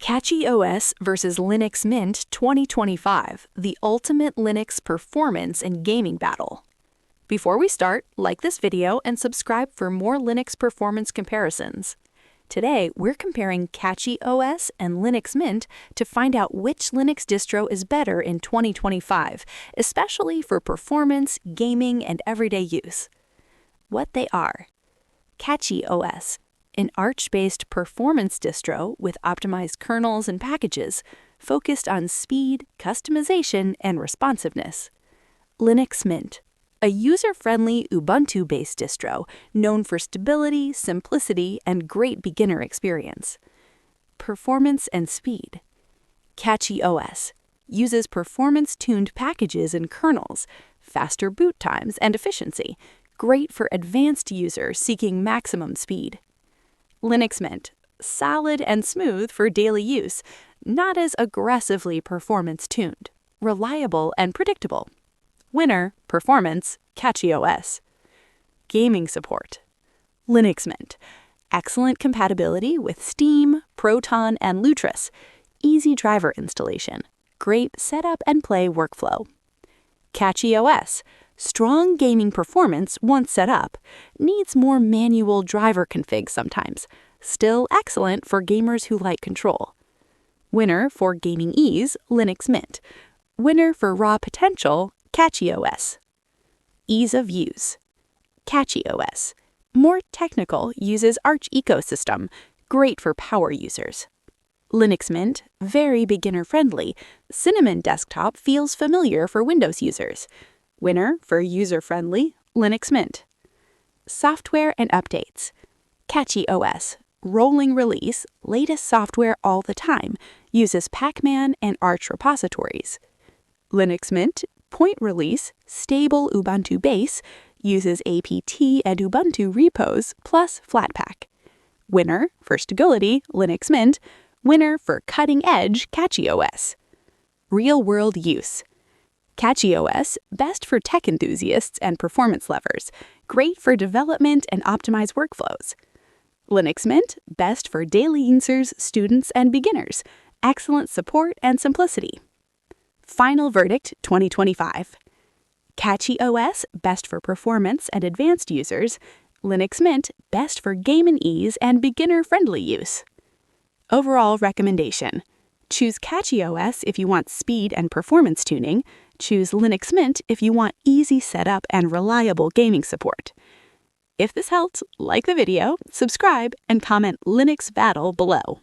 CachyOS versus Linux Mint 2025, the ultimate Linux performance and gaming battle. Before we start, like this video and subscribe for more Linux performance comparisons. Today, we're comparing CachyOS and Linux Mint to find out which Linux distro is better in 2025, especially for performance, gaming, and everyday use. What they are: CachyOS, an Arch-based performance distro with optimized kernels and packages, focused on speed, customization, and responsiveness. Linux Mint, a user-friendly Ubuntu-based distro known for stability, simplicity, and great beginner experience. Performance and speed. CachyOS uses performance-tuned packages and kernels, faster boot times, and efficiency, great for advanced users seeking maximum speed. Linux Mint, solid and smooth for daily use, not as aggressively performance-tuned, reliable and predictable. Winner, performance, CachyOS. Gaming support. Linux Mint, excellent compatibility with Steam, Proton, and Lutris, easy driver installation, great setup and play workflow. CachyOS, strong gaming performance once set up, needs more manual driver config sometimes, still excellent for gamers who like control. Winner for gaming ease, Linux Mint. Winner for raw potential, CachyOS. Ease of use. CachyOS, more technical, uses Arch ecosystem, great for power users. Linux Mint, very beginner-friendly, Cinnamon desktop feels familiar for Windows users. Winner for user-friendly, Linux Mint. Software and updates. CachyOS, rolling release, latest software all the time, uses Pacman and Arch repositories. Linux Mint, point release, stable Ubuntu base, uses apt and Ubuntu repos plus Flatpak. Winner for stability, Linux Mint. Winner for cutting-edge, CachyOS. Real-world use. CachyOS, best for tech enthusiasts and performance lovers, great for development and optimized workflows. Linux Mint, best for daily users, students, and beginners, excellent support and simplicity. Final verdict 2025. CachyOS, best for performance and advanced users. Linux Mint, best for game and ease and beginner-friendly use. Overall recommendation: choose CachyOS if you want speed and performance tuning. Choose Linux Mint if you want easy setup and reliable gaming support. If this helped, like the video, subscribe, and comment Linux Battle below.